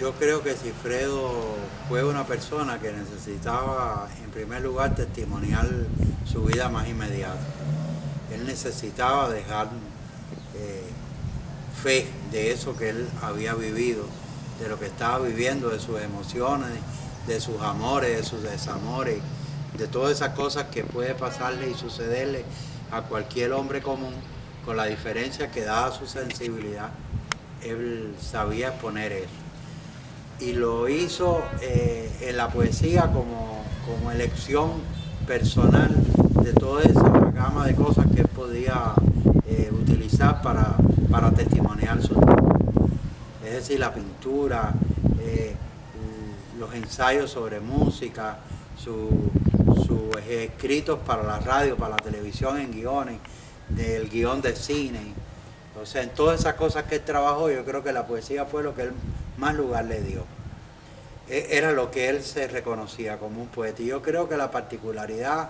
Yo creo que Sigfredo fue una persona que necesitaba, en primer lugar, testimoniar su vida más inmediata. Él necesitaba dejar eh, fe de eso que él había vivido, de lo que estaba viviendo, de sus emociones, de sus amores, de sus desamores, de todas esas cosas que puede pasarle y sucederle a cualquier hombre común, con la diferencia que dada su sensibilidad, él sabía exponer eso. Y lo hizo en la poesía como elección personal de toda esa gama de cosas que él podía utilizar para testimoniar su tiempo. Es decir, la pintura, eh, los ensayos sobre música, sus escritos para la radio, para la televisión en guiones, del guión de cine. O sea, en todas esas cosas que él trabajó, yo creo que la poesía fue lo que él más lugar le dio. Era lo que él se reconocía como un poeta. Y yo creo que la particularidad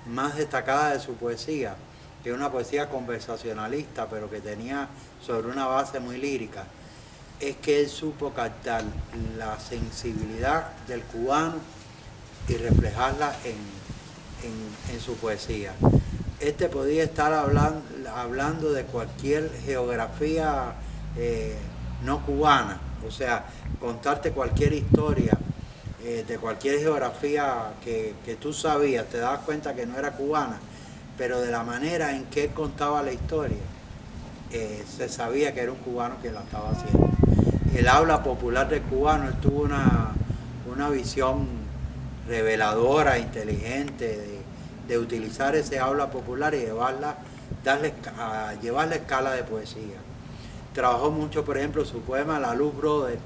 más destacada de su poesía, que es una poesía conversacionalista, pero que tenía sobre una base muy lírica, es que él supo captar la sensibilidad del cubano y reflejarla en su poesía. Este podía estar hablando de cualquier geografía no cubana, o sea, contarte cualquier historia de cualquier geografía que tú sabías, te dabas cuenta que no era cubana, pero de la manera en que él contaba la historia, se sabía que era un cubano que la estaba haciendo. El habla popular del cubano, él tuvo una visión reveladora, inteligente, de utilizar ese habla popular y llevarla a escala de poesía. Trabajó mucho, por ejemplo, su poema La Luz Brother,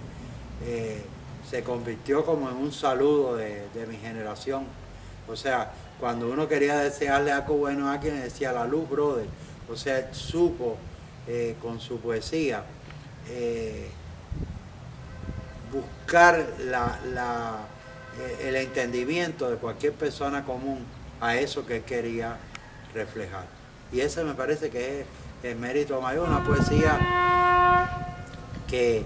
se convirtió como en un saludo de mi generación. O sea, cuando uno quería desearle algo bueno a alguien, decía La Luz Brother. O sea, él supo con su poesía buscar el entendimiento de cualquier persona común a eso que él quería reflejar. Y ese me parece que es el mérito mayor, una poesía que,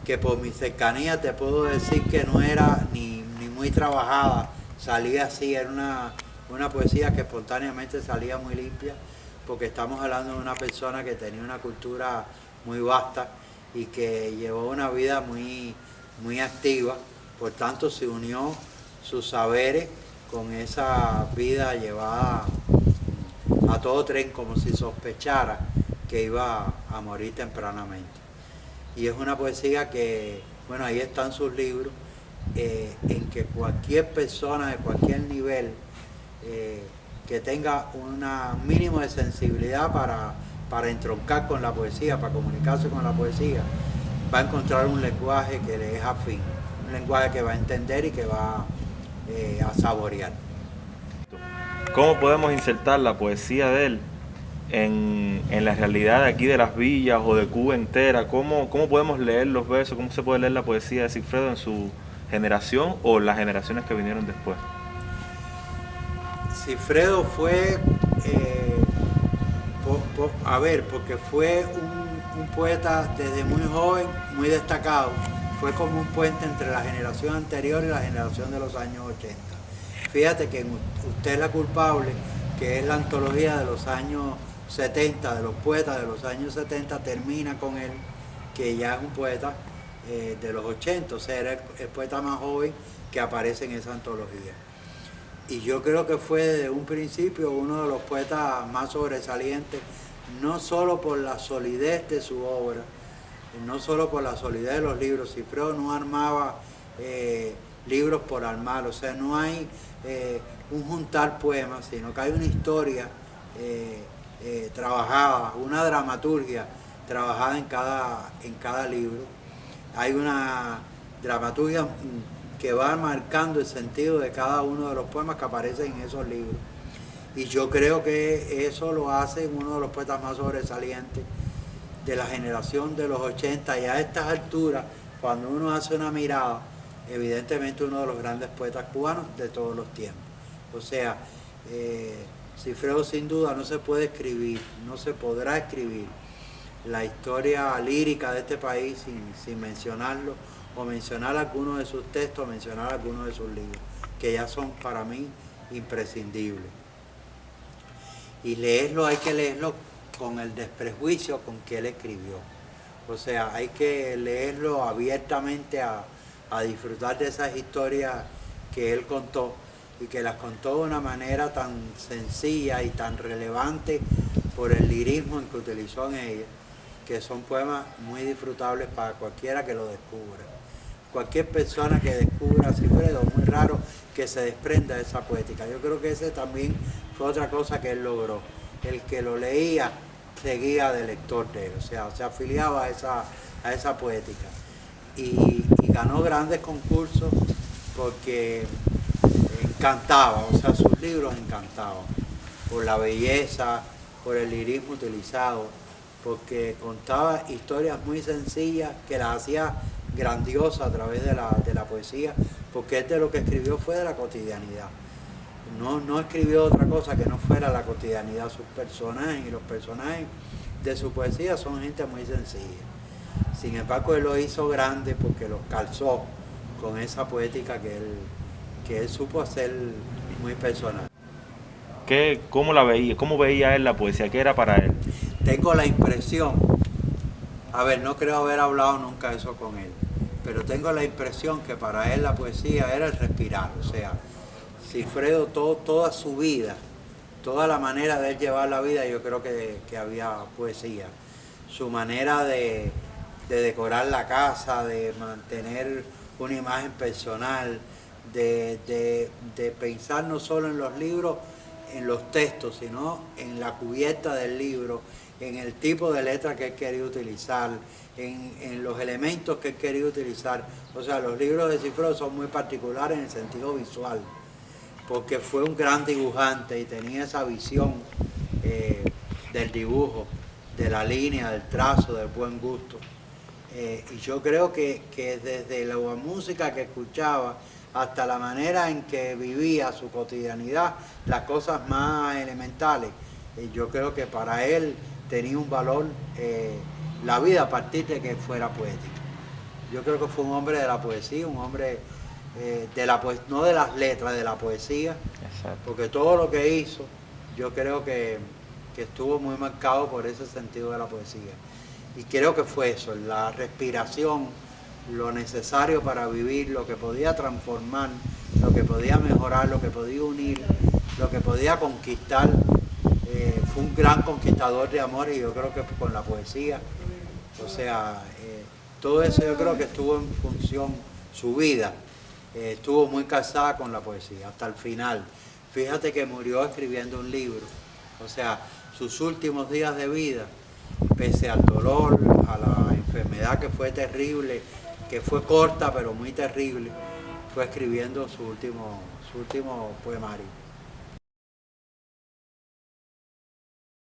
que por mi cercanía te puedo decir que no era ni muy trabajada, salía así, era una poesía que espontáneamente salía muy limpia, porque estamos hablando de una persona que tenía una cultura muy vasta y que llevó una vida muy activa, por tanto se unió sus saberes con esa vida llevada a todo tren, como si sospechara que iba a morir tempranamente. Y es una poesía que, bueno, ahí están sus libros, en que cualquier persona de cualquier nivel que tenga un mínimo de sensibilidad para entroncar con la poesía, para comunicarse con la poesía, va a encontrar un lenguaje que le es afín, un lenguaje que va a entender y que va a saborear. ¿Cómo podemos insertar la poesía de él en la realidad de aquí de las villas o de Cuba entera? ¿Cómo podemos leer los versos? ¿Cómo se puede leer la poesía de Sigfredo en su generación o las generaciones que vinieron después? Sigfredo fue, porque fue un poeta desde muy joven, muy destacado. Fue como un puente entre la generación anterior y la generación de los años 80. Fíjate que Usted es la culpable, que es la antología de los años 70, de los poetas de los años 70, termina con él, que ya es un poeta de los 80, o sea, era el poeta más joven que aparece en esa antología. Y yo creo que fue desde un principio uno de los poetas más sobresalientes, no solo por la solidez de su obra, no solo por la solidez de los libros. Sigfredo no armaba libros por armar, o sea, no hay un juntar poemas, sino que hay una historia trabajada, una dramaturgia trabajada en cada libro. Hay una dramaturgia que va marcando el sentido de cada uno de los poemas que aparecen en esos libros. Y yo creo que eso lo hace uno de los poetas más sobresalientes de la generación de los 80, y a estas alturas, cuando uno hace una mirada, evidentemente uno de los grandes poetas cubanos de todos los tiempos. O sea, Sigfredo sin duda no se puede escribir, no se podrá escribir la historia lírica de este país sin mencionarlo o mencionar algunos de sus textos, o mencionar algunos de sus libros, que ya son para mí imprescindibles. Y leerlo, hay que leerlo con el desprejuicio con que él escribió. O sea, hay que leerlo abiertamente a disfrutar de esas historias que él contó, y que las contó de una manera tan sencilla y tan relevante por el lirismo en que utilizó en ella, que son poemas muy disfrutables para cualquiera que lo descubra. Cualquier persona que descubra a Cifredo, muy raro que se desprenda de esa poética. Yo creo que ese también fue otra cosa que él logró. El que lo leía seguía de lector de él, o sea, se afiliaba a esa poética. Y ganó grandes concursos porque encantaba, o sea, sus libros encantaban, por la belleza, por el lirismo utilizado, porque contaba historias muy sencillas que las hacía grandiosas a través de la poesía, porque él de lo que escribió fue de la cotidianidad. No escribió otra cosa que no fuera la cotidianidad. Sus personajes y los personajes de su poesía son gente muy sencilla. Sin embargo, él lo hizo grande porque los calzó con esa poética que él supo hacer muy personal. ¿Cómo la veía? ¿Cómo veía él la poesía? ¿Qué era para él? Tengo la impresión, a ver, no creo haber hablado nunca eso con él, pero tengo la impresión que para él la poesía era el respirar. O sea, Cifredo toda su vida, toda la manera de él llevar la vida, yo creo que había poesía. Su manera de decorar la casa, de mantener una imagen personal, de pensar no solo en los libros, en los textos, sino en la cubierta del libro, en el tipo de letra que él quería utilizar, en los elementos que él quería utilizar. O sea, los libros de Cifredo son muy particulares en el sentido visual, porque fue un gran dibujante y tenía esa visión del dibujo, de la línea, del trazo, del buen gusto. Y yo creo que desde la música que escuchaba hasta la manera en que vivía su cotidianidad, las cosas más elementales, yo creo que para él tenía un valor la vida a partir de que fuera poética. Yo creo que fue un hombre de la poesía, un hombre no de las letras, de la poesía. Exacto. Porque todo lo que hizo, yo creo que estuvo muy marcado por ese sentido de la poesía. Y creo que fue eso, la respiración, lo necesario para vivir, lo que podía transformar, lo que podía mejorar, lo que podía unir, lo que podía conquistar. Fue un gran conquistador de amor, y yo creo que con la poesía. O sea, todo eso yo creo que estuvo en función, su vida estuvo muy casada con la poesía, hasta el final. Fíjate que murió escribiendo un libro. O sea, sus últimos días de vida, pese al dolor, a la enfermedad que fue terrible, que fue corta pero muy terrible, fue escribiendo su último poemario.